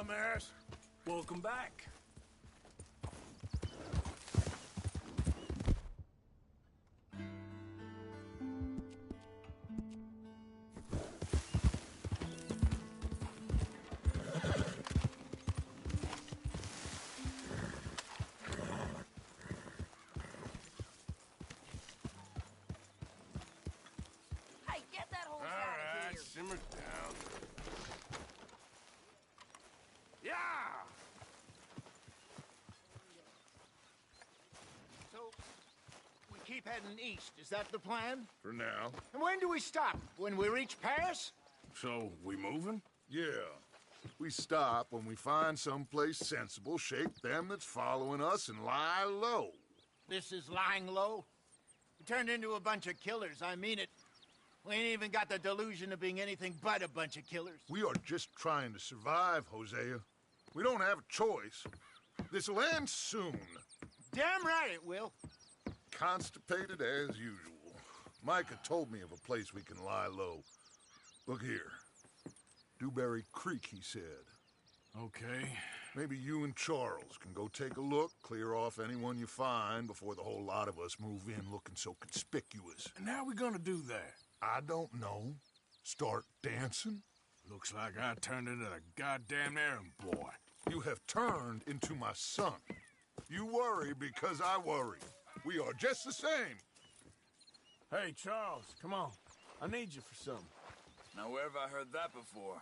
dumbass. Welcome back. Hey, get that horse out of here! Simmer down. Yeah! So, we keep heading east, is that the plan? For now. And when do we stop? When we reach Paris? So, we moving? Yeah. We stop when we find someplace sensible, shake them that's following us, and lie low. This is lying low? We turned into a bunch of killers, I mean it. We ain't even got the delusion of being anything but a bunch of killers. We are just trying to survive, Hosea. We don't have a choice. This'll end soon. Damn right it will. Constipated as usual. Micah told me of a place we can lie low. Look here. Dewberry Creek, he said. Okay. Maybe you and Charles can go take a look, clear off anyone you find before the whole lot of us move in looking so conspicuous. And how we gonna do that? I don't know. Start dancing? Looks like I turned into a goddamn errand boy. You have turned into my son. You worry because I worry. We are just the same. Hey, Charles, come on. I need you for something. Now, where have I heard that before?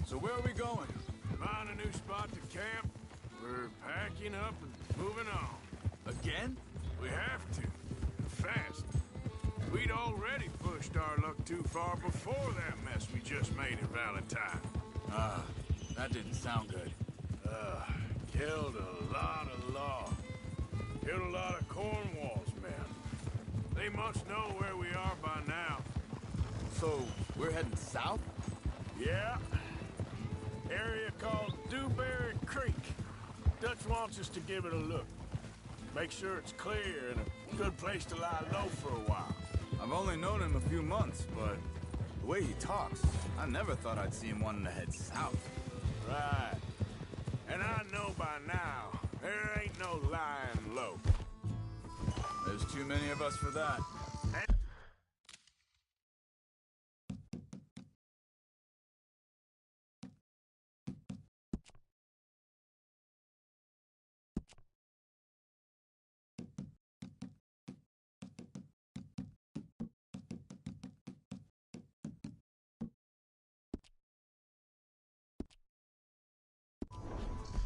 So where are we going? Find a new spot to camp. We're packing up and moving on. Again? We have to. Fast. We'd already pushed our luck too far before that mess we just made at Valentine. That didn't sound good. Killed a lot of law. Killed a lot of Cornwall's men. They must know where we are by now. So, we're heading south? Yeah. Area called Dewberry Creek. Dutch wants us to give it a look. Make sure it's clear and a good place to lie low for a while. I've only known him a few months, but the way he talks, I never thought I'd see him wanting to head south. Right. And I know by now, there ain't no lying low. There's too many of us for that.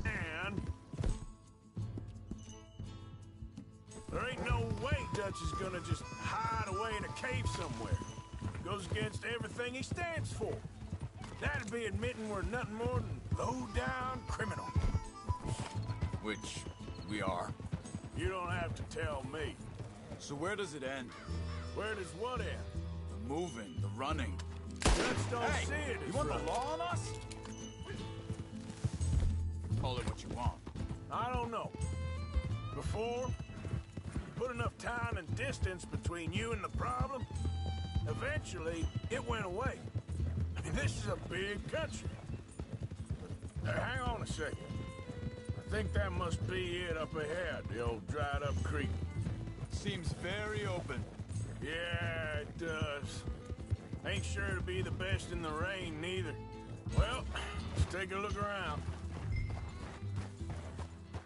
And there ain't no way Dutch is gonna just hide away in a cave somewhere. Goes against everything he stands for. That'd be admitting we're nothing more than low-down criminal. Which we are. You don't have to tell me. So where does it end? Where does what end? The moving, the running. Dutch don't Hey, see it as you want right. the law on us? Call it what you want. I don't know. Before, put enough time and distance between you and the problem, eventually it went away. I mean, this is a big country. Hang on a second. I think that must be it up ahead, the old dried up creek. Seems very open. Yeah, it does. Ain't sure to be the best in the rain, neither. Well, let's take a look around.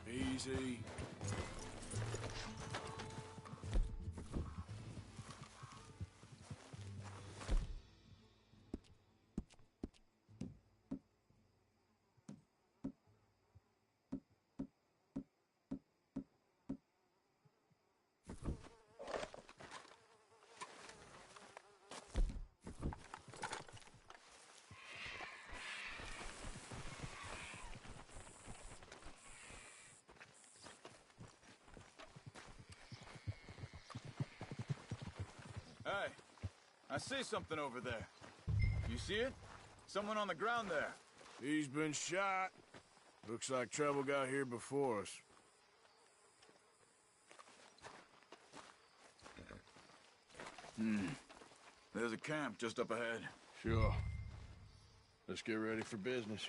Easy. I see something over there. You see it? Someone on the ground there. He's been shot. Looks like trouble got here before us. There's a camp just up ahead. Sure. Let's get ready for business.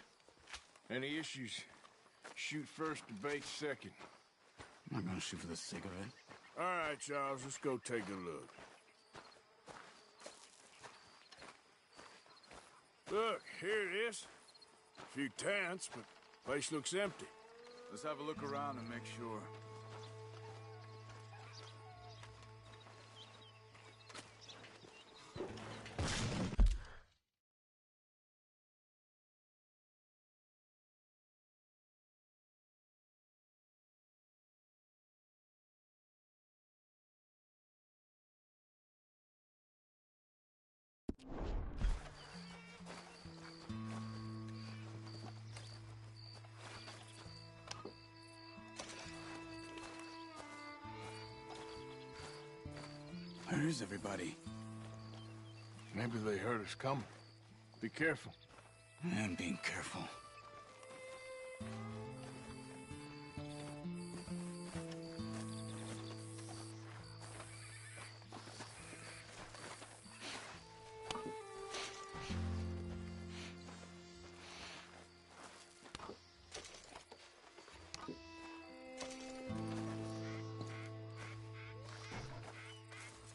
Any issues? Shoot first, debate second. I'm not gonna shoot for the sake of it. All right, Charles, let's go take a look. Look, here it is. A few tents, but place looks empty. Let's have a look around and make sure. Where is everybody? Maybe they heard us coming. Be careful. I am being careful.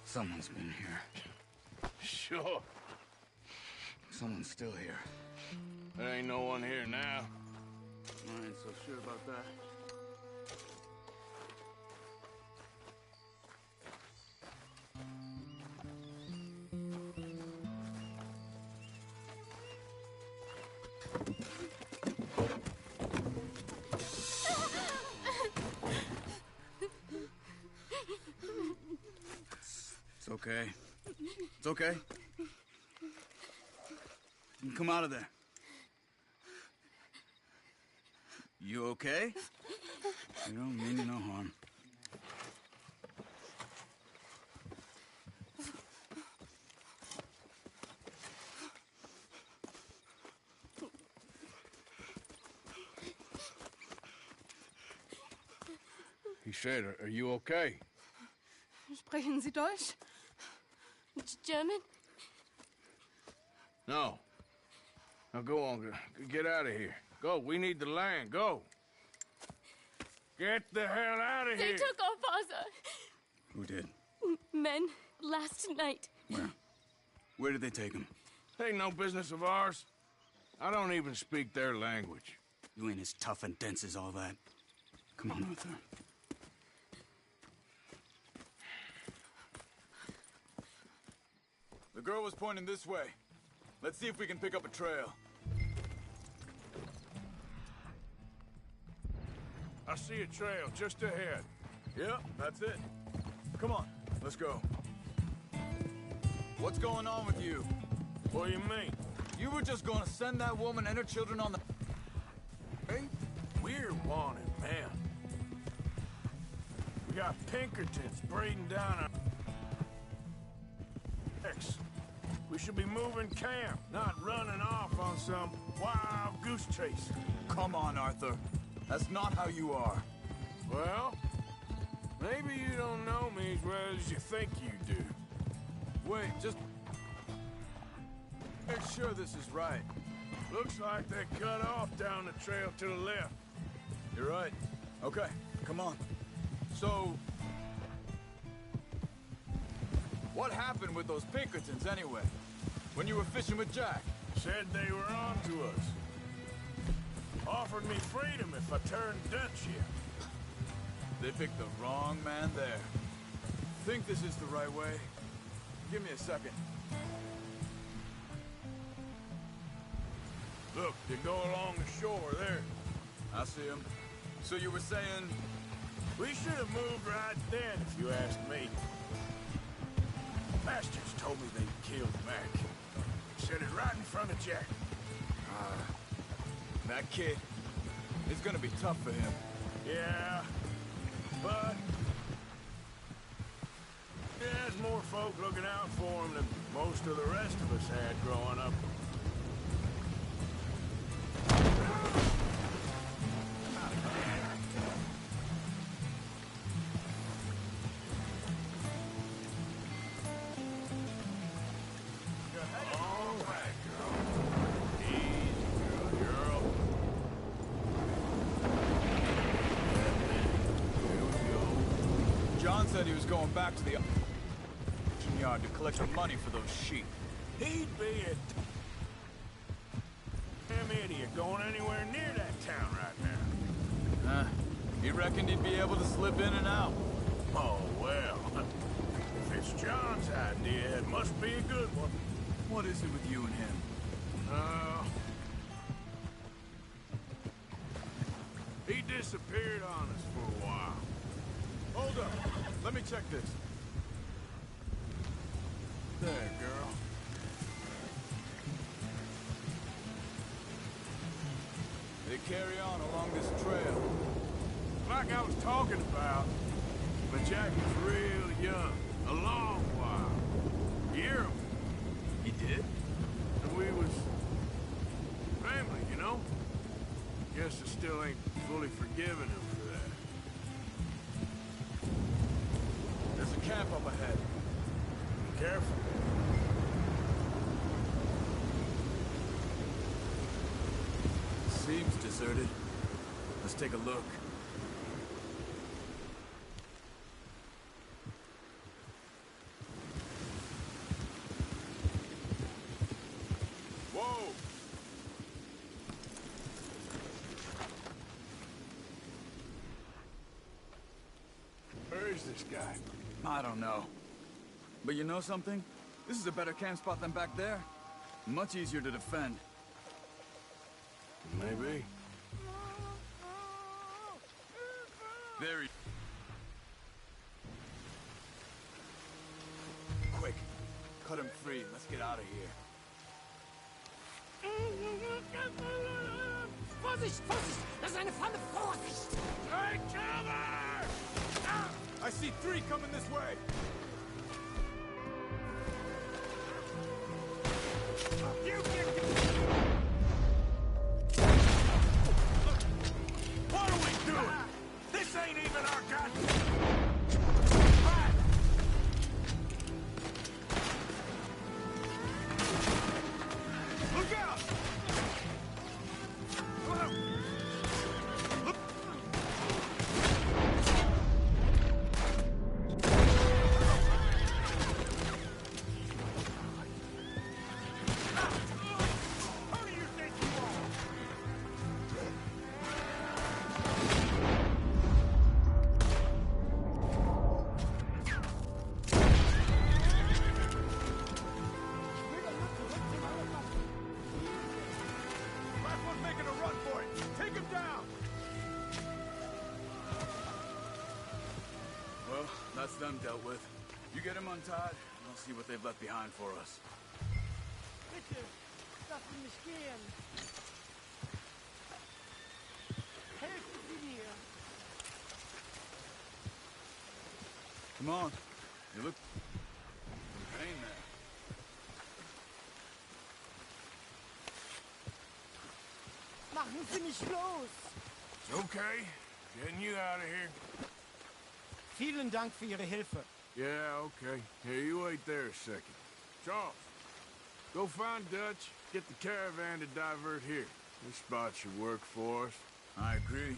Someone's been here. Sure. Someone's still here. There ain't no one here now. I ain't so sure about that. It's okay. It's okay. You can come out of there. You okay? You don't mean you no harm. He said, are you okay? Sprechen Sie Deutsch? German? No. Now go on, get out of here. Go, we need the land, go. Get the hell out of They here. took our father. Who did? Men, last night. Where? Where did they take him? Ain't no business of ours. I don't even speak their language. You ain't as tough and dense as all that. Come on, Arthur. The girl was pointing this way. Let's see if we can pick up a trail. I see a trail just ahead. Yep, that's it. Come on, let's go. What's going on with you? What do you mean? You were just gonna send that woman and her children on the... Hey, we're wanted, man. We got Pinkertons breeding down our... We should be moving camp, not running off on some wild goose chase. Come on, Arthur. That's not how you are. Well, maybe you don't know me as well as you think you do. Wait, just... make sure this is right. Looks like they cut off down the trail to the left. You're right. Okay, come on. So... what happened with those Pinkertons, anyway? When you were fishing with Jack? Said they were on to us. Offered me freedom if I turned Dutch here. They picked the wrong man there. Think this is the right way? Give me a second. Look, they go along the shore there. I see him. So you were saying... We should have moved right then, if you ask me. Bastards told me they killed Mac. Said it right in front of Jack. that kid, it's gonna be tough for him. Yeah, but... Yeah, there's more folk looking out for him than most of the rest of us had growing up. John said he was going back to the auction yard to collect the money for those sheep. He'd be a damn idiot going anywhere near that town right now. He reckoned he'd be able to slip in and out. Oh, well. If it's John's idea, it must be a good one. What is it with you and him? He disappeared on us for a while. Hold up. Let me check this. There, girl. They carry on along this trail. Like I was talking about, but Jack was real young. A long while. You hear him? He did? And we was family, you know? Guess I still ain't fully forgiven him for that. There's a camp up ahead. Be careful. Seems deserted. Let's take a look. Whoa! Where is this guy? I don't know. But you know something? This is a better camp spot than back there. Much easier to defend. Maybe. Very. Quick. Cut him free. Let's get out of here. Vorsicht, Vorsicht! Das ist eine Falle! Vorsicht! Take cover! I see 3 coming this way. You get... What are we doing? This ain't even our goddamn... Look out! That's them dealt with. You get him untied, and we'll see what they've left behind for us. Bitte, lass mich gehen. Helfen Sie mir. Come on. You look in pain there. Machen Sie mich los. It's okay. Getting you out of here. Vielen Dank für Ihre Hilfe. Yeah, okay. Here, you wait there a second. Charles, go find Dutch, get the caravan to divert here. This spot should work for us. I agree.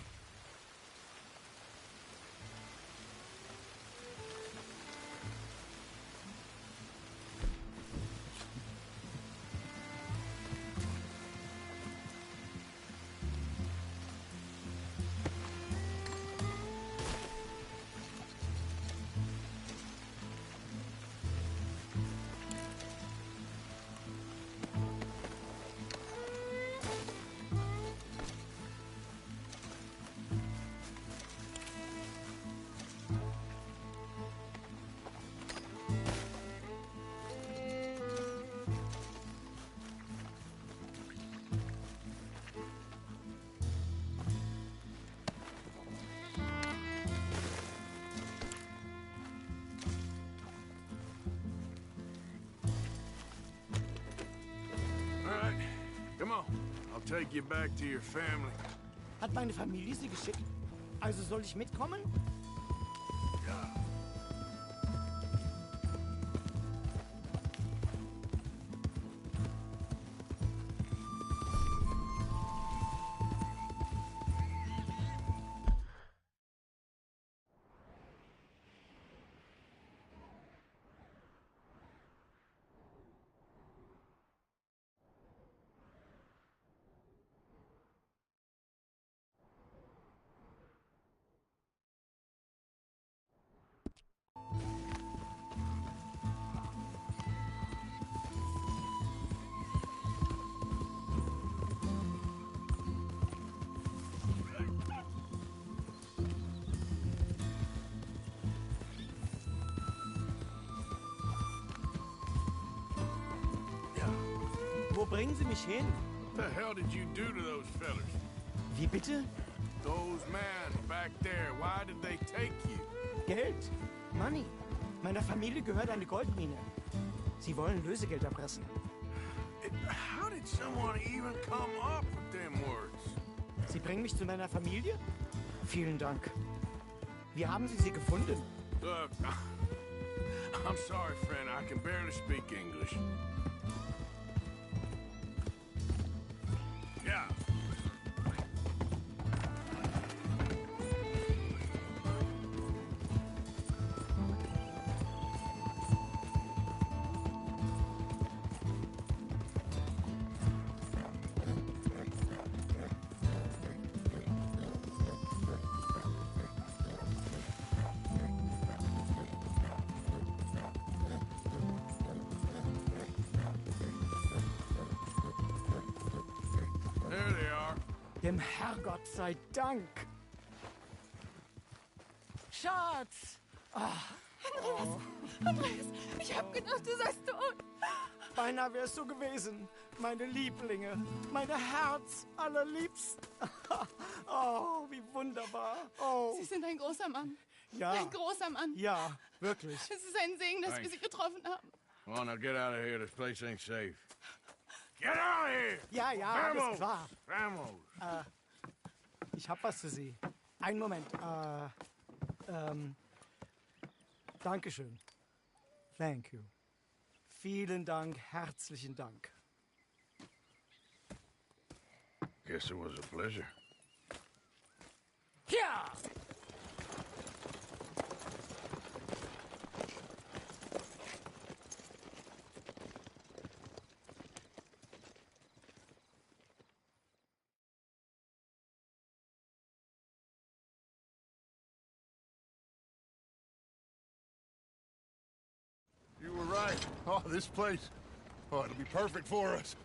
take you back to your family. Hat meine Familie sie geschickt? Also soll ich mitkommen? Ja. Wo bringen Sie mich hin? What the hell did you do to those fellas? Wie bitte? Those men back there, why did they take you? Geld. Money. Meiner Familie gehört eine Goldmine. Sie wollen Lösegeld erpressen. How did someone even come up with them words? Sie bringen mich zu meiner Familie? Vielen Dank. Wie haben Sie sie gefunden? Look, I'm sorry, friend. I can barely speak English. Yeah. There they are. Dem Herrgott sei Dank. Schatz! Andreas, ich hab gedacht, du seist tot. Beinahe wär's so gewesen. Meine Lieblinge. Meine Herz allerliebsten. Oh, wie wunderbar. Oh, Sie sind ein großer Mann. ja. Ein großer Mann. Ja, wirklich. Es ist ein Segen, dass wir Sie getroffen haben. Come on, now get out of here. This place ain't safe. Get out of here! Ja, ja, alles klar. Vamos! Ich hab was für Sie. Einen Moment. Dankeschön. Thank you. Vielen Dank, herzlichen Dank. Guess it was a pleasure. Ja! You were right. Oh, this place. Oh, it'll be perfect for us.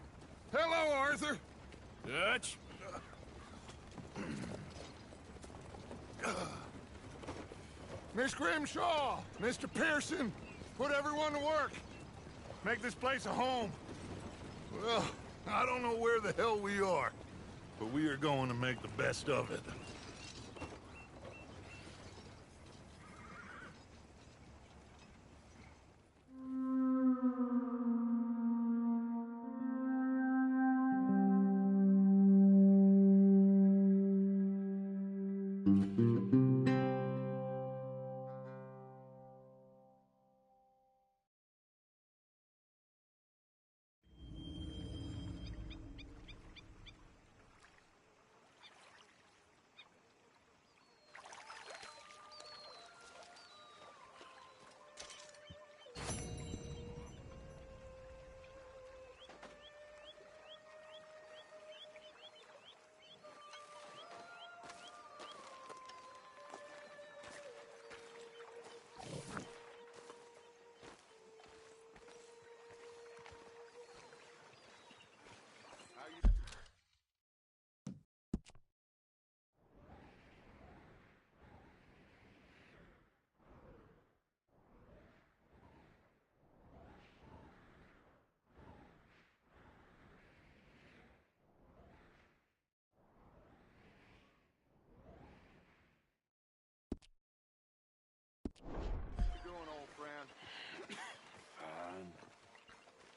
Hello, Arthur. Dutch? Miss Grimshaw, Mr. Pearson, put everyone to work. Make this place a home. Well, I don't know where the hell we are, but we are going to make the best of it.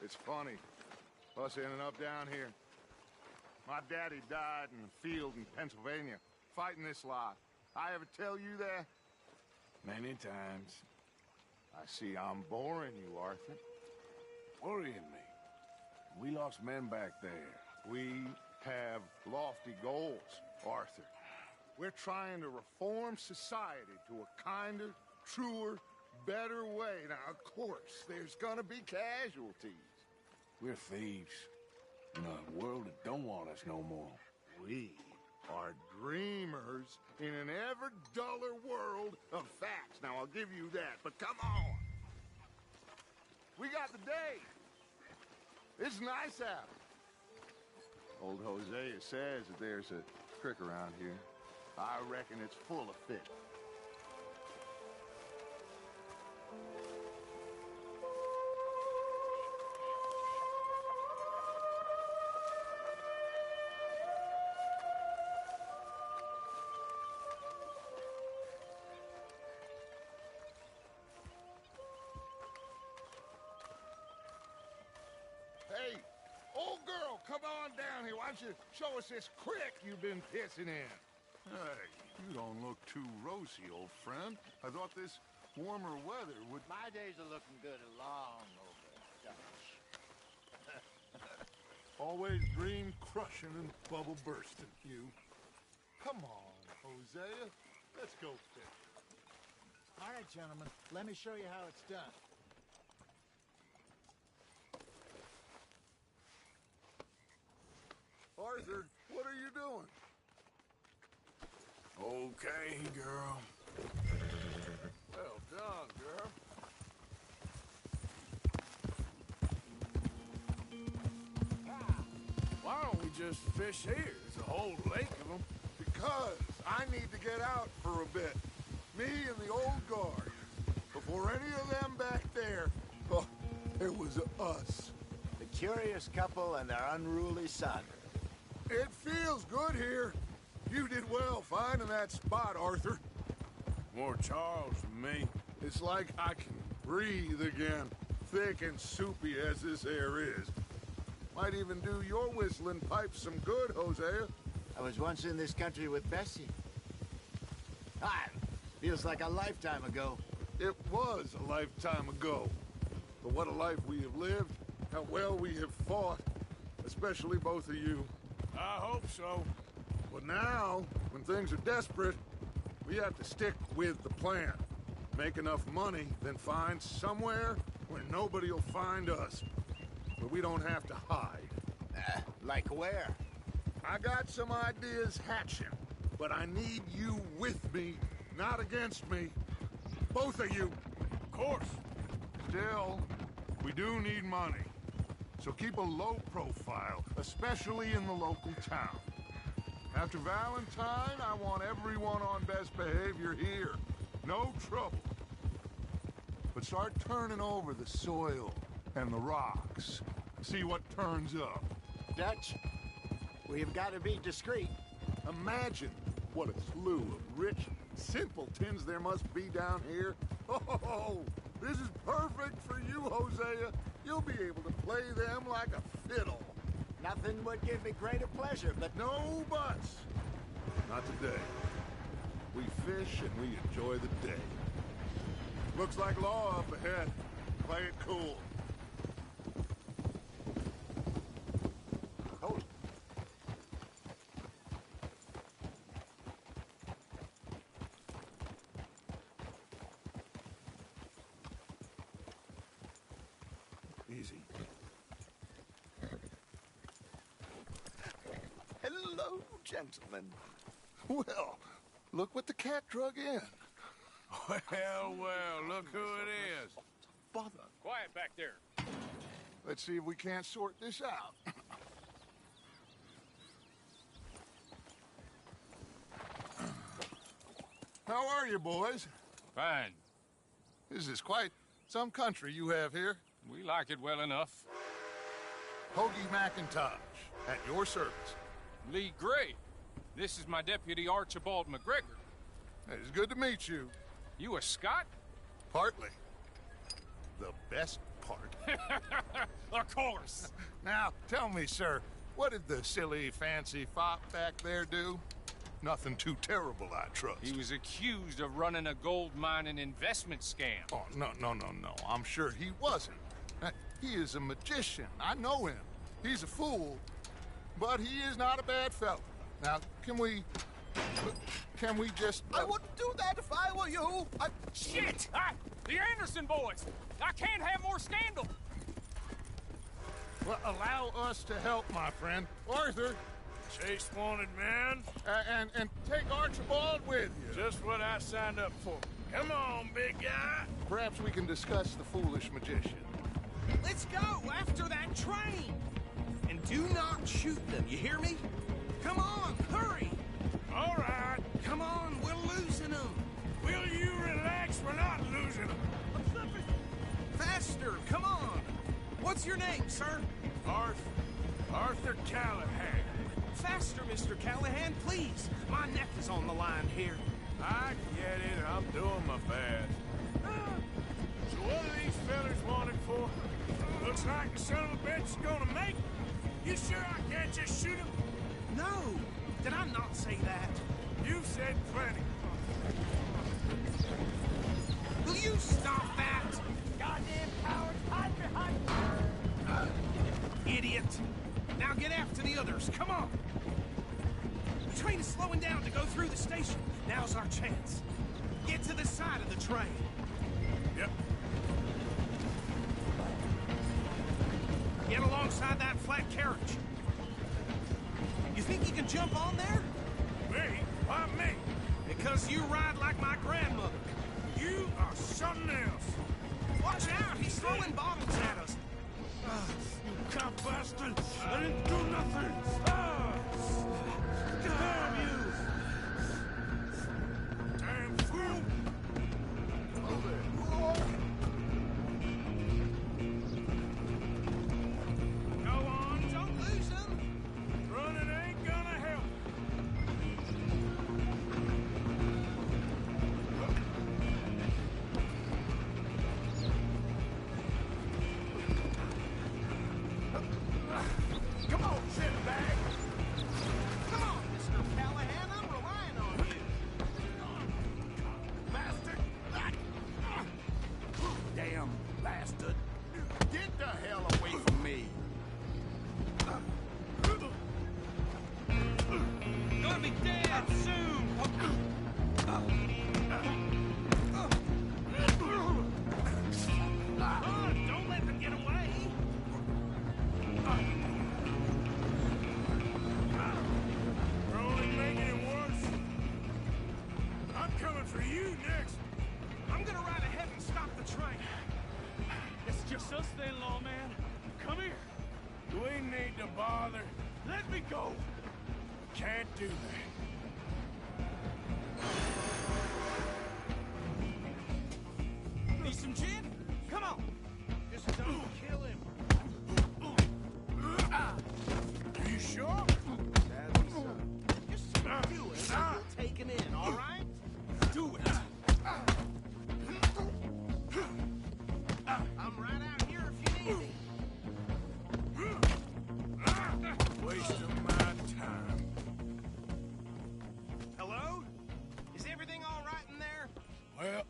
It's funny. Us ending up down here. My daddy died in the field in Pennsylvania, fighting this lot. I ever tell you that? Many times. I see I'm boring you, Arthur. Worrying me. We lost men back there. We have lofty goals, Arthur. We're trying to reform society to a kinder, truer, better way. Now, of course, there's gonna be casualties. We're thieves. In a world that don't want us no more. We are dreamers in an ever duller world of facts. Now, I'll give you that, but come on. We got the day. It's nice out. Old Hosea says that there's a creek around here. I reckon it's full of fish. Hey, old girl, come on down here. Why don't you show us this creek you've been pissing in? Hey, you don't look too rosy, old friend. I thought this warmer weather would... My days are looking good along over Dutch. Always dream crushing and bubble bursting, you. Come on, Hosea. Let's go fish. All right, gentlemen, let me show you how it's done. Arthur, what are you doing? Okay, girl. Well done, girl. Why don't we just fish here? There's a whole lake of them. Because I need to get out for a bit. Me and the old guard. Before any of them back there, oh, it was us. The curious couple and their unruly son. It feels good here. You did well finding that spot, Arthur. More Charles than me. It's like I can breathe again, thick and soupy as this air is. Might even do your whistling pipes some good, Hosea. I was once in this country with Bessie. Feels like a lifetime ago. It was a lifetime ago. But what a life we have lived, how well we have fought, especially both of you. I hope so. But now, when things are desperate, we have to stick with the plan. Make enough money, then find somewhere where nobody will find us. Where we don't have to hide. Like where? I got some ideas hatching, but I need you with me, not against me. Both of you. Of course. Still, we do need money. So keep a low profile, especially in the local town. After Valentine, I want everyone on best behavior here. No trouble. But start turning over the soil and the rocks. See what turns up. Dutch, we've got to be discreet. Imagine what a slew of rich simpletons there must be down here. Oh, this is perfect for you, Hosea. You'll be able to play them like a fiddle. Nothing would give me greater pleasure, but No buts. Not today. We fish and we enjoy the day. Looks like law up ahead. Play it cool. hold. Easy. Hello, gentlemen. Well, look what the cat drug in. Well, look who it is. Bother. Quiet back there. Let's see if we can't sort this out. How are you, boys? Fine. This is quite some country you have here. We like it well enough. Hoagie McIntosh, at your service. Lee Gray. This is my deputy Archibald McGregor. It's good to meet you. You a Scot? Partly. The best part. Of course. Now, tell me, sir, What did the silly, fancy fop back there do? Nothing too terrible, I trust. He was accused of running a gold mining investment scam. Oh, no. I'm sure he wasn't. He is a magician. I know him. He's a fool, but he is not a bad fellow. Now, can we just... I wouldn't do that if I were you. Shit! The Anderson boys! I can't have more scandal! Well, allow us to help, my friend. Arthur, Chase wanted man. and take Archibald with you. Just what I signed up for. Come on, big guy. Perhaps we can discuss the foolish magician. Let's go after that train! And do not shoot them, you hear me? Come on, hurry! All right. Come on, we're losing them! Will you relax? We're not losing them. Faster, come on! What's your name, sir? Arthur Callahan. Faster, Mr. Callahan, please! My neck is on the line here. I get it. I'm doing my best. So what are these fellas wanted for? Looks like the son of a bitch is gonna make it. You sure I can't just shoot him? No! Did I not say that? You said plenty. Will you stop that? Goddamn cowards, hide behind... Idiot! Now get after the others, come on! The train is slowing down to go through the station. Now's our chance. Get to the side of the train. Yep. Get alongside that flat carriage. You think you can jump on there? Me? Why me? Because you ride like my grandmother. You are something else. Watch out, he's throwing bottles at us. You cop bastard! I didn't do nothing! Damn you! Damn fool! Go on, don't lose him. Running ain't gonna help. Come on, shitbag! Come on, Mr. Callahan, I'm relying on you. Bastard! Damn bastard. Get the hell away from me. Gonna be dead soon. Don't let them get away. We're only making it worse. I'm coming for you next. I'm gonna ride ahead and stop the train. It's just us then, lawman. Come here. We need to bother. Let me go. Can't do that. Need some gin? Come on. Just don't kill him. Are you sure? Sadly, son. Just do it, and we'll take him in, all right? Do it. I'm right out here if you need me. Wasting my time. Hello? Is everything all right in there? Well,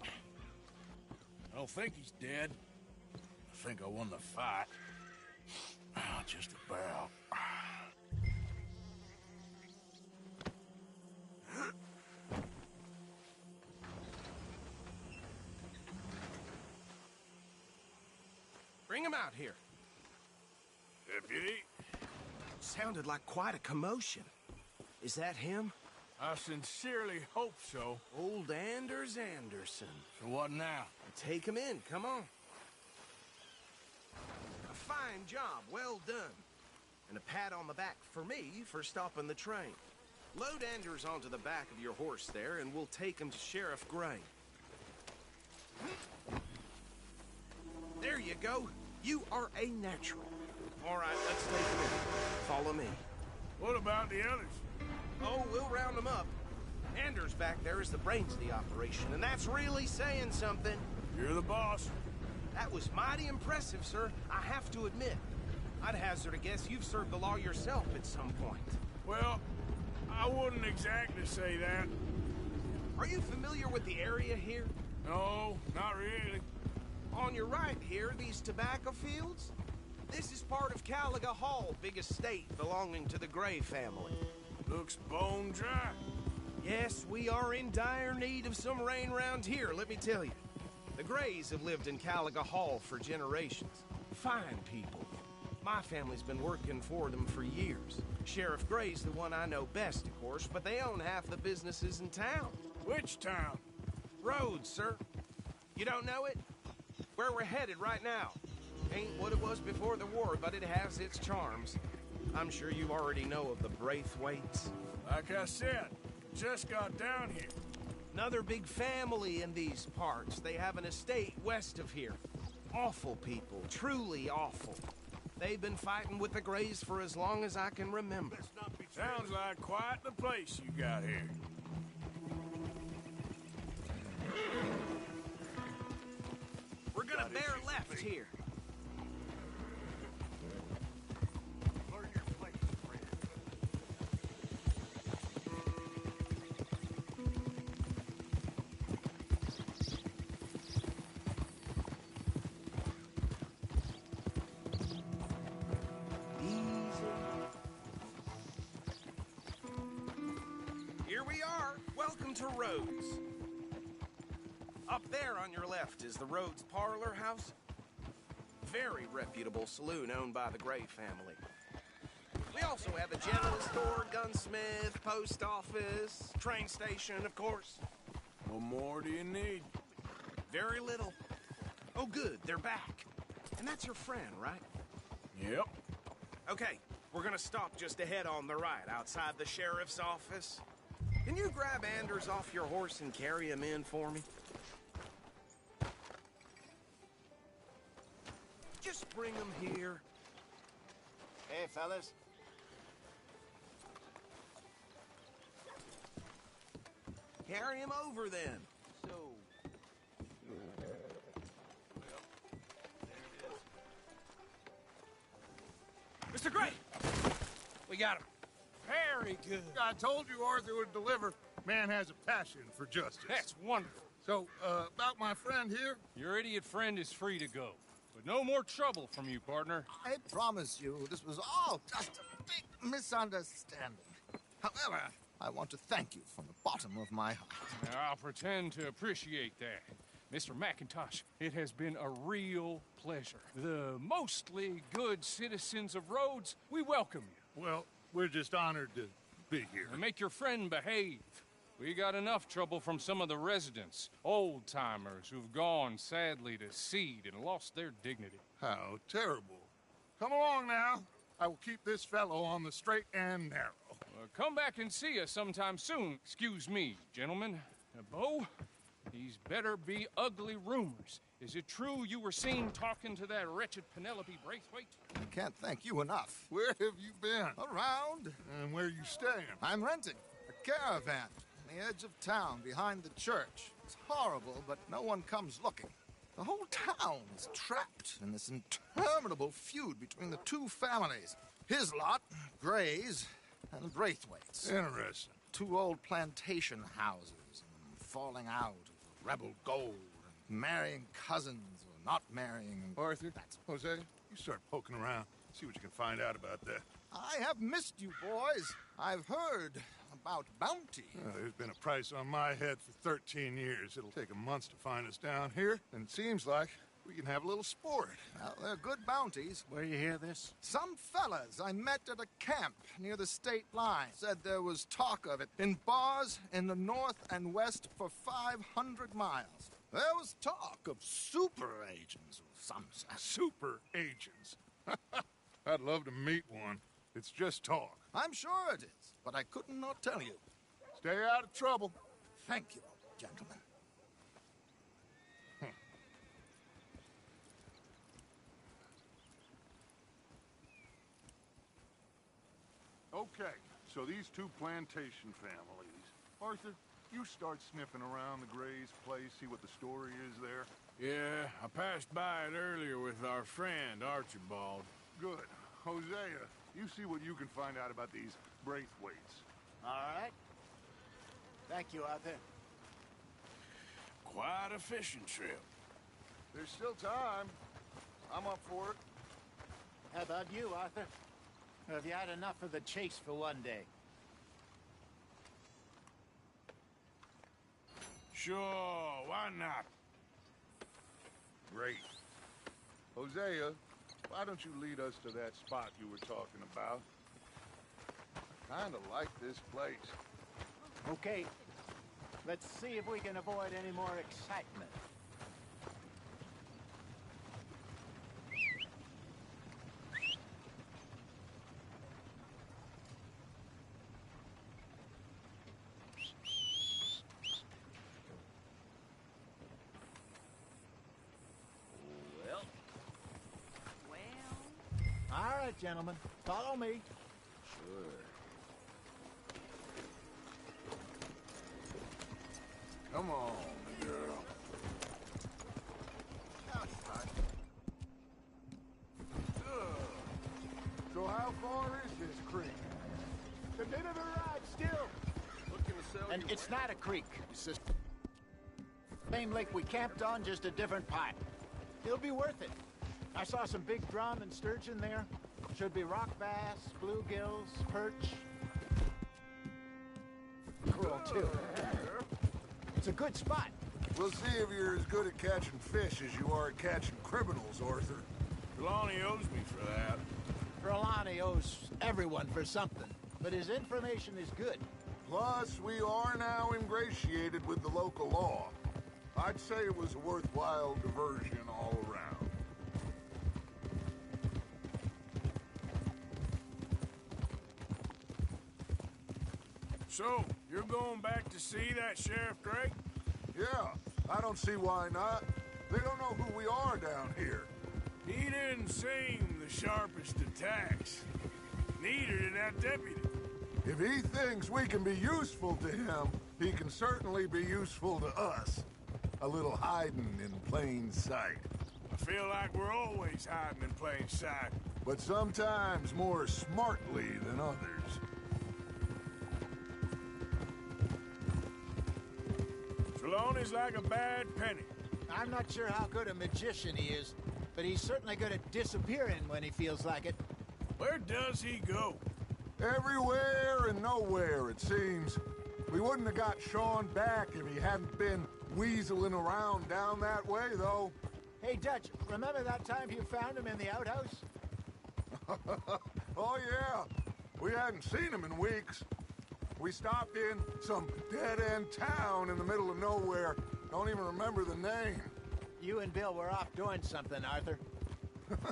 I don't think he's dead. I think I won the fight. Just about. Bring him out here. Deputy, Sounded like quite a commotion. Is that him? I sincerely hope so. Old Anders Anderson. So what now? Take him in, come on. A fine job, well done. And a pat on the back for me for stopping the train. Load Anders onto the back of your horse there, and we'll take him to Sheriff Gray. There you go. You are a natural. All right, let's take him in. Follow me. What about the others? Oh, we'll round them up. Anders back there is the brains of the operation, and that's really saying something. You're the boss. That was mighty impressive, sir. I have to admit. I'd hazard a guess you've served the law yourself at some point. Well, I wouldn't exactly say that. Are you familiar with the area here? No, not really. On your right here, these tobacco fields? This is part of Caliga Hall, big estate belonging to the Gray family. Looks bone dry. Yes, we are in dire need of some rain round here, let me tell you. The Grays have lived in Caliga Hall for generations. Fine people. My family's been working for them for years. Sheriff Gray's the one I know best, of course, but they own half the businesses in town. Which town? Rhodes, sir. You don't know it? Where we're headed right now. Ain't what it was before the war, but it has its charms. I'm sure you already know of the Braithwaites. Like I said, just got down here. Another big family in these parts. They have an estate west of here. Awful people, truly awful. They've been fighting with the Grays for as long as I can remember. Sounds like quite the place you got here. We're gonna bear left here. Here we are. Welcome to Rhodes. Up there on your left is the Rhodes Parlor House. Very reputable saloon owned by the Gray family. We also have a general store, gunsmith, post office, train station, of course. What more do you need? Very little. Oh, good, they're back. And that's your friend, right? Yep. Okay, we're gonna stop just ahead on the right, outside the sheriff's office. Can you grab Anders off your horse and carry him in for me? Just bring him here. Hey, fellas. Carry him over then. So... Mr. Gray! We got him. Very good. I told you Arthur would deliver. Man has a passion for justice. That's wonderful. So, about my friend here? Your idiot friend is free to go. But no more trouble from you, partner. I promise you, this was all just a big misunderstanding. However, I want to thank you from the bottom of my heart. Now, I'll pretend to appreciate that. Mr. McIntosh, it has been a real pleasure. The mostly good citizens of Rhodes, we welcome you. Well, we're just honored to be here. And make your friend behave. We got enough trouble from some of the residents, old-timers who've gone, sadly, to seed and lost their dignity. How terrible. Come along now. I will keep this fellow on the straight and narrow. Come back and see us sometime soon. Excuse me, gentlemen. Bo, these better be ugly rumors. Is it true you were seen talking to that wretched Penelope Braithwaite? I can't thank you enough. Where have you been? Around. And where you staying? I'm renting a caravan on the edge of town behind the church. It's horrible, but no one comes looking. The whole town is trapped in this interminable feud between the two families. His lot, Gray's, and Braithwaite's. Interesting. Two old plantation houses, and falling out of rebel gold, and marrying cousins or not marrying. Arthur, Jose, you start poking around. See what you can find out about that. I have missed you, boys. I've heard about bounty. There's been a price on my head for 13 years. It'll take a month to find us down here, and it seems like we can have a little sport. Well, they're good bounties. Where you hear this? Some fellas I met at a camp near the state line said there was talk of it in bars in the north and west for 500 miles. There was talk of super agents or some such. Super agents. I'd love to meet one. It's just talk. I'm sure it is, but I couldn't not tell you. Stay out of trouble. Thank you, gentlemen. Okay, so these two plantation families. Arthur, you start sniffing around the Gray's place, see what the story is there. Yeah, I passed by it earlier with our friend, Archibald. Good. Hosea, you see what you can find out about these Braithwaites. All right. Thank you, Arthur. Quite a fishing trip. There's still time. I'm up for it. How about you, Arthur? Or have you had enough of the chase for one day? Sure, why not? Great. Hosea, why don't you lead us to that spot you were talking about? I kind of like this place. Okay. Let's see if we can avoid any more excitement. All right, gentlemen. Follow me. Sure. Come on, girl. So how far is this creek? The bit of a ride still. And it's not a creek. It's the same lake we camped on, just a different part. It'll be worth it. I saw some big drum and sturgeon there. Should be rock bass, bluegills, perch. Cool, too. It's a good spot. We'll see if you're as good at catching fish as you are at catching criminals, Arthur. Trelawney owes me for that. Trelawney owes everyone for something, but his information is good. Plus, we are now ingratiated with the local law. I'd say it was a worthwhile diversion all around. So, you're going back to see that Sheriff Drake? Yeah, I don't see why not. They don't know who we are down here. He didn't seem the sharpest attacks. Neither did that deputy. If he thinks we can be useful to him, he can certainly be useful to us. A little hiding in plain sight. I feel like we're always hiding in plain sight. But sometimes more smartly than others. Trelawney's like a bad penny. I'm not sure how good a magician he is, but he's certainly good at disappearing when he feels like it. Where does he go? Everywhere and nowhere, it seems. We wouldn't have got Sean back if he hadn't been weaseling around down that way, though. Hey, Dutch, remember that time you found him in the outhouse? Oh, yeah. We hadn't seen him in weeks. We stopped in some dead-end town in the middle of nowhere. Don't even remember the name. You and Bill were off doing something, Arthur.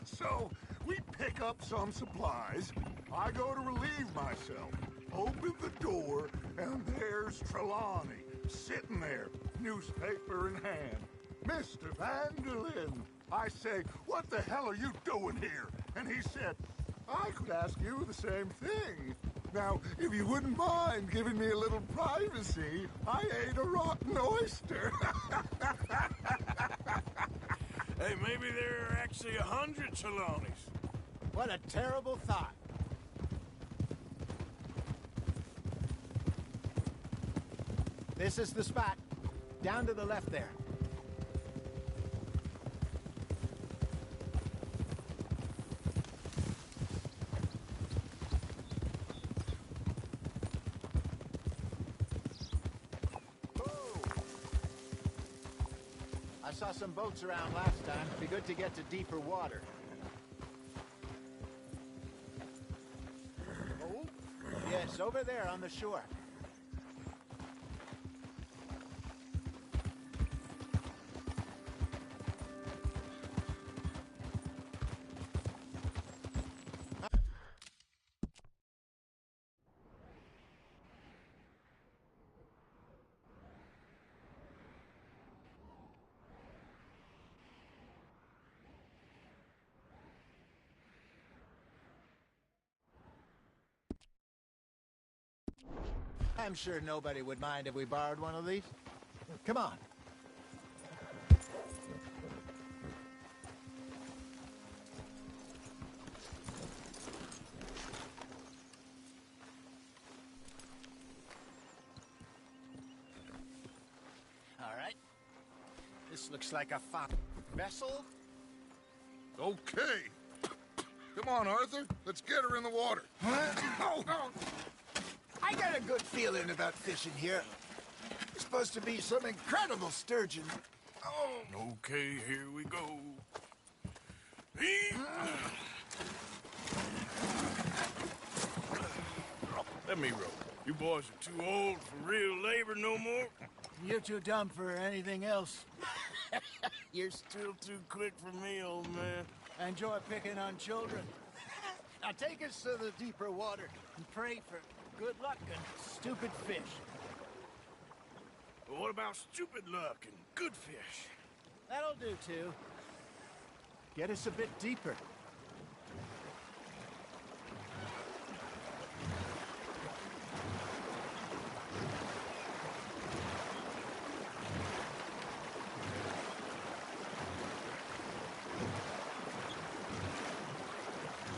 So, we pick up some supplies. I go to relieve myself. Open the door, and there's Trelawney, sitting there, newspaper in hand. Mr. Vanderlyn. I say, what the hell are you doing here? And he said, I could ask you the same thing. Now, if you wouldn't mind giving me a little privacy, I ate a rotten oyster. Hey, maybe there are actually 100 Trelawneys. What a terrible thought. This is the spot. Down to the left there. I saw some boats around last time. Be good to get to deeper water. Oh? Yes, over there on the shore. I'm sure nobody would mind if we borrowed one of these. Come on. This looks like a vessel. Okay. Come on, Arthur. Let's get her in the water. Oh. I got a good feeling about fishing here. It's supposed to be some incredible sturgeon. Oh. Okay, here we go. Let me row. You boys are too old for real labor no more. You're too dumb for anything else. You're still too quick for me, old man. I enjoy picking on children. Now take us to the deeper water and pray for good luck and stupid fish. But what about stupid luck and good fish? That'll do, too. Get us a bit deeper.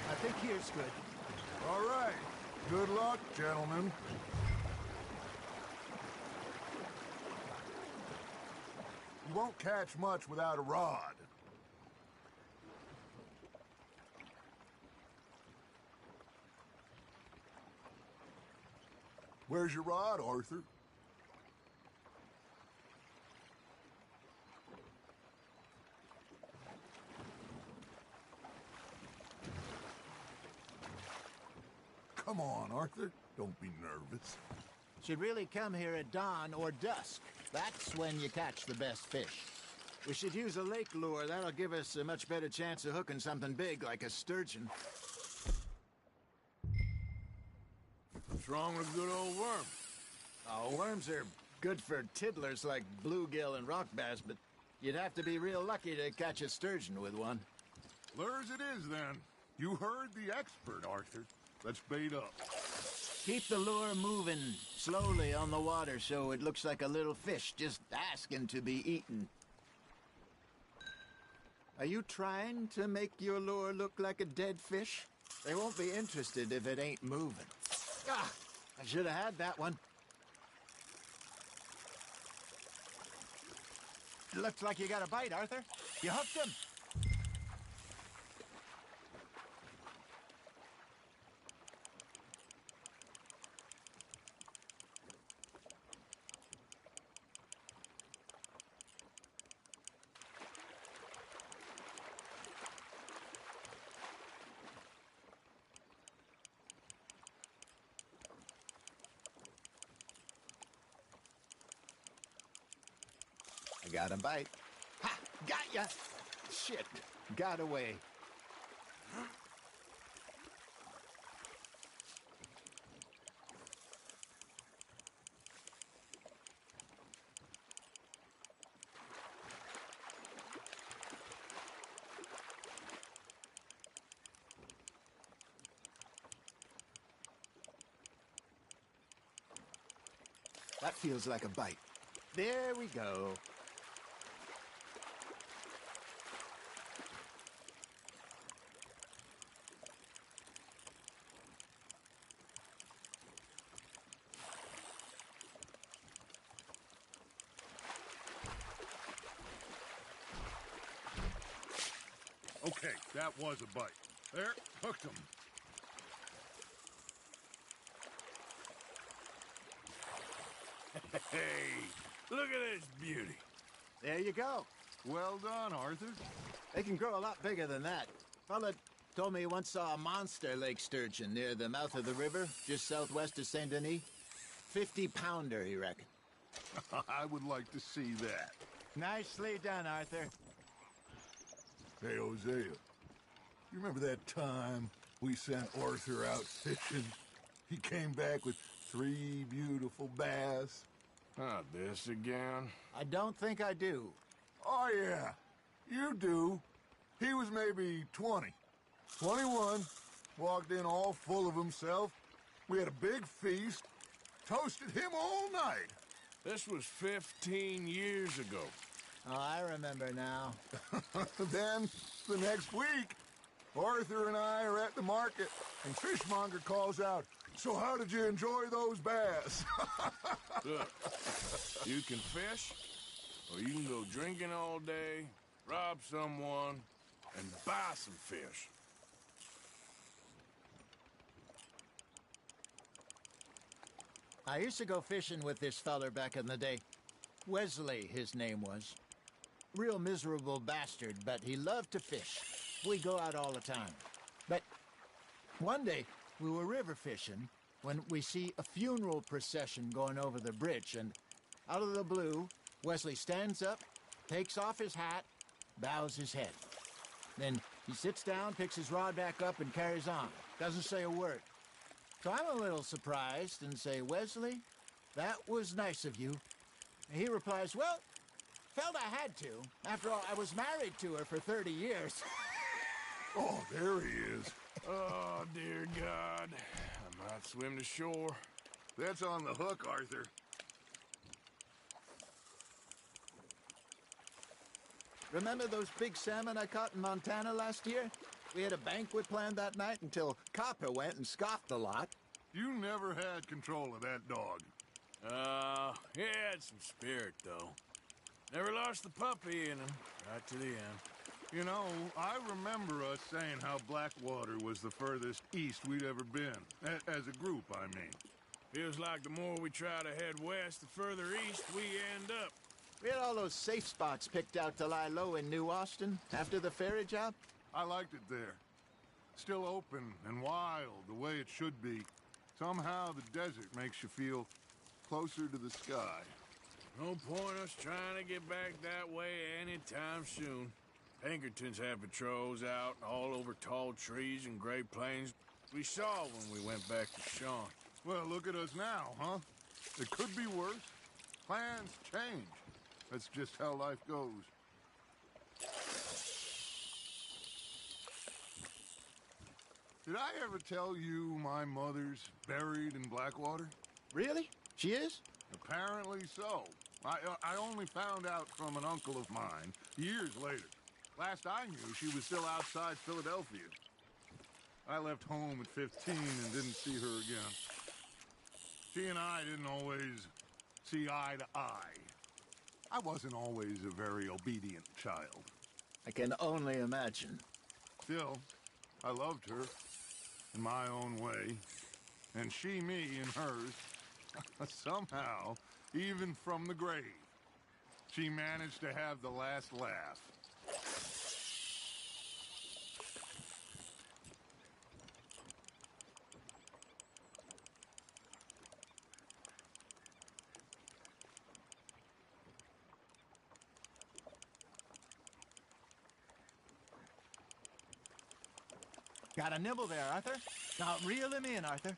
I think here's good. All right. Good luck, gentlemen. You won't catch much without a rod. Where's your rod, Arthur? Come on, Arthur. Don't be nervous. Should really come here at dawn or dusk. That's when you catch the best fish. We should use a lake lure. That'll give us a much better chance of hooking something big like a sturgeon. What's wrong with a good old worm? Oh, worms are good for tiddlers like bluegill and rock bass, but you'd have to be real lucky to catch a sturgeon with one. Lures it is, then. You heard the expert, Arthur. Let's bait up. Keep the lure moving slowly on the water so it looks like a little fish just asking to be eaten. Are you trying to make your lure look like a dead fish? They won't be interested if it ain't moving. Ah, I should have had that one. Looks like you got a bite, Arthur. You hooked him. I got a bite. Ha! Got ya! Shit. Got away. That feels like a bite. There we go. Okay, that was a bite. There, hooked him. Hey, look at this beauty. There you go. Well done, Arthur. They can grow a lot bigger than that. Fella told me he once saw a monster lake sturgeon near the mouth of the river, just southwest of Saint Denis. 50-pounder, he reckoned. I would like to see that. Nicely done, Arthur. Hey, Hosea, you remember that time we sent Arthur out fishing? He came back with 3 beautiful bass. Not this again. I don't think I do. Oh, yeah, you do. He was maybe 20. 21, walked in all full of himself. We had a big feast, toasted him all night. This was 15 years ago. Oh, I remember now. Then, the next week, Arthur and I are at the market, and Fishmonger calls out, "So how did you enjoy those bass?" Look, you can fish, or you can go drinking all day, rob someone, and buy some fish. I used to go fishing with this feller back in the day. Wesley, his name was. Real miserable bastard, but he loved to fish. We go out all the time. But one day, we were river fishing when we see a funeral procession going over the bridge, and out of the blue, Wesley stands up, takes off his hat, bows his head. Then he sits down, picks his rod back up, and carries on. Doesn't say a word. So I'm a little surprised and say, Wesley, that was nice of you. And he replies, well, felt I had to. After all, I was married to her for 30 years. Oh, there he is. Oh, dear God. I might swim to shore. That's on the hook, Arthur. Remember those big salmon I caught in Montana last year? We had a banquet planned that night until Copper went and scoffed a lot. You never had control of that dog. He had some spirit, though. Never lost the puppy in him, right to the end. You know, I remember us saying how Blackwater was the furthest east we'd ever been. As a group, I mean. Feels like the more we try to head west, the further east we end up. We had all those safe spots picked out to lie low in New Austin after the ferry job. I liked it there. Still open and wild, the way it should be. Somehow the desert makes you feel closer to the sky. No point us trying to get back that way anytime soon. Pinkertons have patrols out all over tall trees and Great Plains. We saw when we went back to Sean. Well, look at us now, huh? It could be worse. Plans change. That's just how life goes. Did I ever tell you my mother's buried in Blackwater? Really? She is? Apparently so. I only found out from an uncle of mine years later. Last I knew, she was still outside Philadelphia. I left home at 15 and didn't see her again. She and I didn't always see eye to eye. I wasn't always a very obedient child. I can only imagine. Still, I loved her in my own way, and she me in hers. Somehow, even from the grave, she managed to have the last laugh. Got a nibble there, Arthur? Now reel him in, Arthur.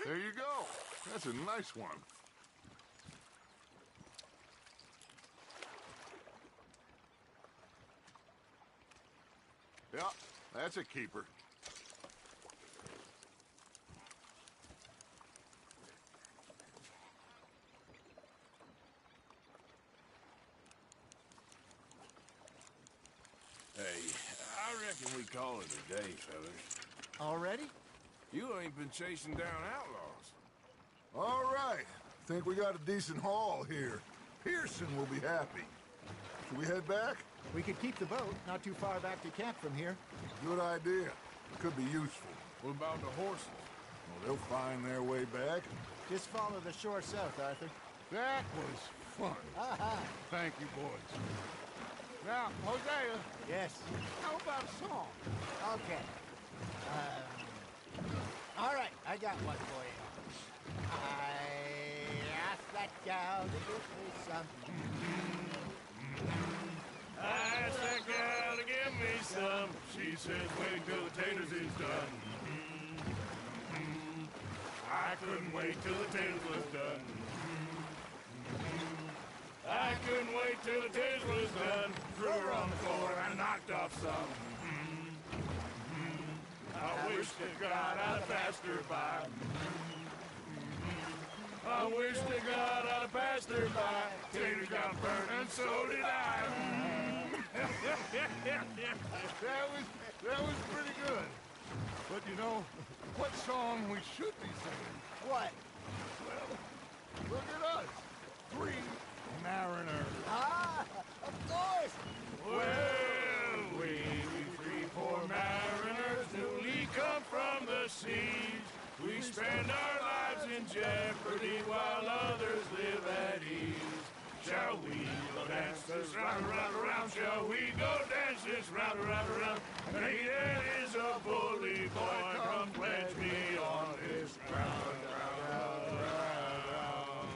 There you go. That's a nice one. Yeah, that's a keeper. Hey, I reckon we call it a day, fellas. Already? You ain't been chasing down outlaws. All right. Think we got a decent haul here. Pearson will be happy. Should we head back? We could keep the boat, not too far back to camp from here. Good idea. Could be useful. What about the horses? Well, they'll find their way back. Just follow the shore south, Arthur. That was fun. Thank you, boys. Now, Hosea. Yes. How about a song? Okay. All right, I got one for you. I asked that gal to give me some. I asked that gal to give me some. She says, wait till the taters is done. I couldn't wait till the taters was done. I couldn't wait till the taters was done. Threw her on the floor and knocked off some. I wish to God I'd have passed her by. I wish to God I'd have passed her by. Taters got burnt and so did I. That was pretty good. But you know, what song we should be singing? What? Well, look at us. 3 mariners. Ah, of course. Well, we 3 poor mariners newly come from the seas. We spend our lives in jeopardy while others live at ease. Shall we go dance this round, round, round? Shall we go dance this round, round, round? Hey, that is a bully boy. Come pledge me on this ground, ground, ground.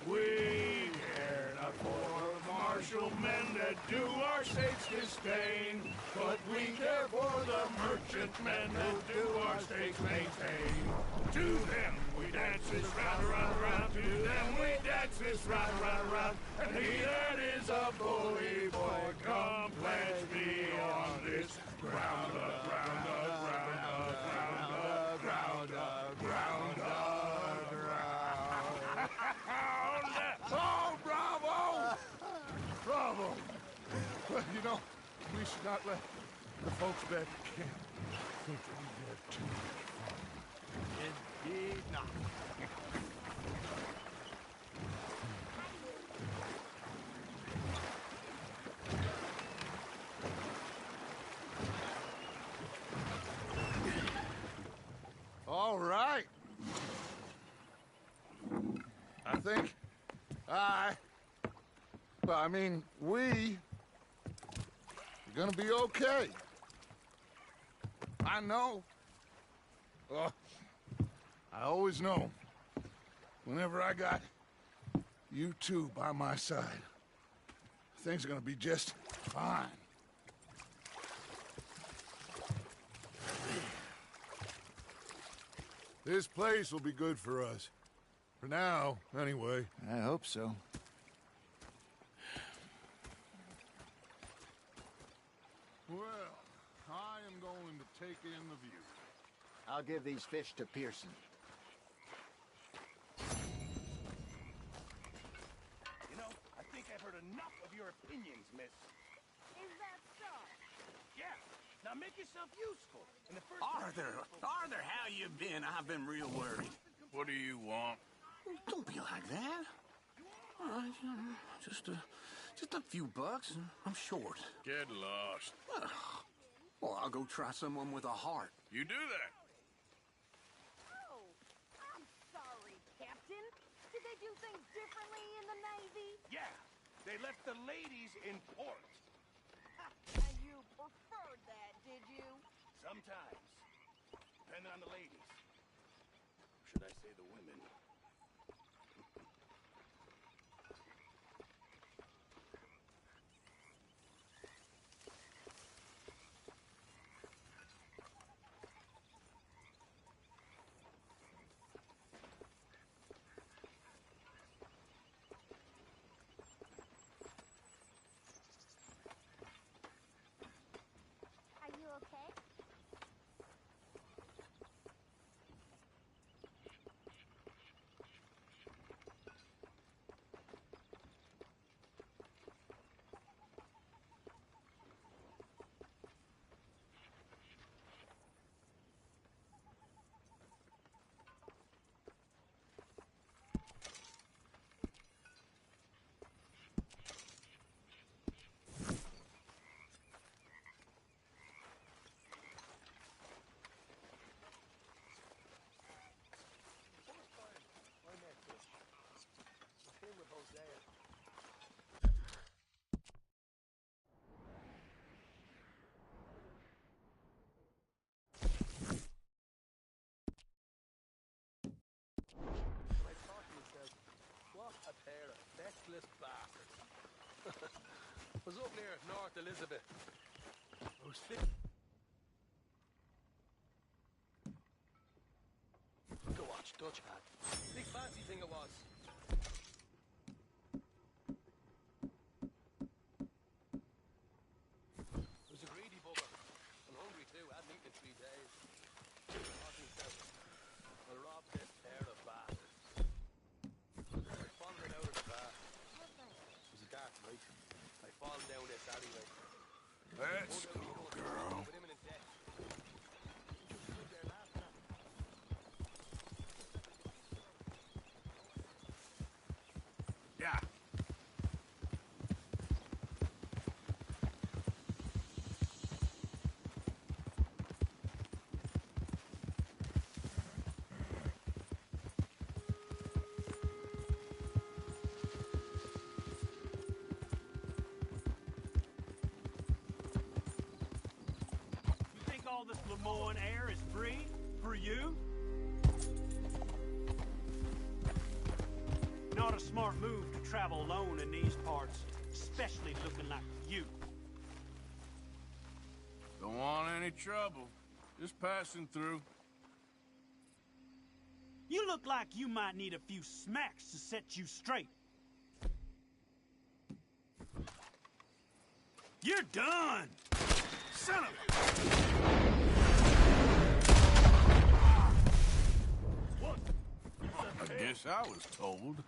We care not for martial men that do our state's disdain, but we care for the merchant men that do our state's maintain. To them we dance this round, round, round. To them we dance this round, round, round. And he that is a bully boy, come pledge me on this ground, ground, ground, ground, ground, ground, ground. Oh, bravo! Bravo! Well, you know, we should not let the folks back at camp think that we have too much fun. Indeed not. All right. I think we are gonna be okay. I know. I always know. Whenever I got you two by my side, things are gonna be just fine. This place will be good for us. For now, anyway. I hope so. Well, I am going to take in the view. I'll give these fish to Pearson. You know, I think I've heard enough of your opinions, miss. Is that so? Yeah. Now make yourself useful. In the first Arthur, how you been? I've been real worried. What do you want? Don't be like that. All right, just a few bucks. I'm short. Get lost. Well, I'll go try someone with a heart. You do that. Oh, I'm sorry, Captain. Did they do things differently in the Navy? Yeah. They left the ladies in port. And you preferred that, did you? Sometimes. Depending on the ladies. Or should I say the women? Are you okay? Was up near North Elizabeth. I was fit. Go watch Dutch lad. Big fancy thing it was. It was a greedy bugger. And hungry too. Hadn't eaten in 3 days. Thought himself, I robbed this pair of bastards. I followed it out of the bar. It was a dark night. I followed down this alleyway. Let's go, girl. With imminent death. Yeah. You think all this Lemoyne air is free for you? Not a smart move to travel alone in these parts, especially looking like you. Don't want any trouble. Just passing through. You look like you might need a few smacks to set you straight. You're done! Son of a... What? I guess I was told.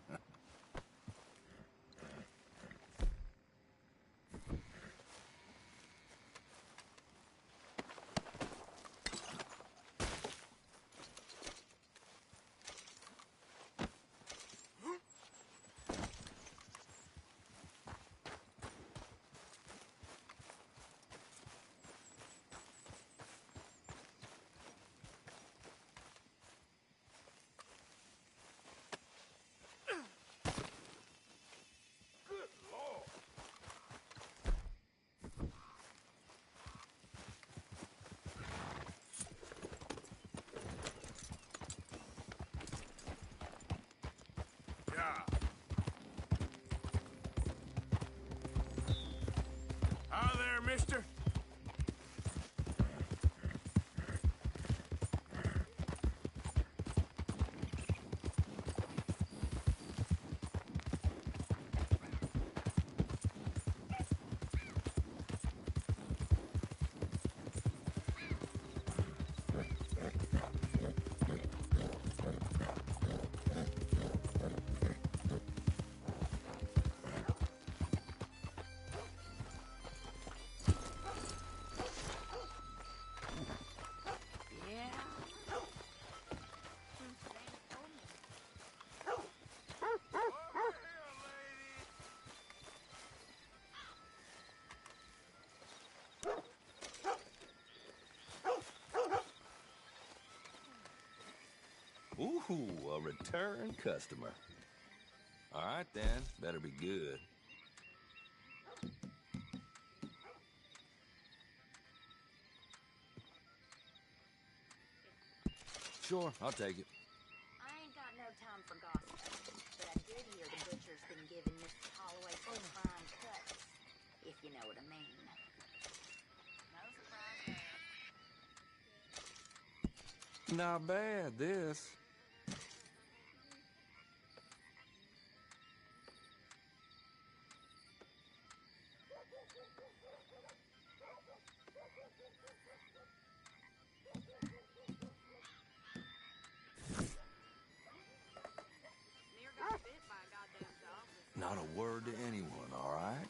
Hi there, mister. Ooh, a return customer. All right, then. Better be good. Sure, I'll take it. I ain't got no time for gossip, but I did hear the butcher's been giving Mr. Holloway some fine cuts, if you know what I mean. No surprise there. Not bad, this. Not a word to anyone, all right?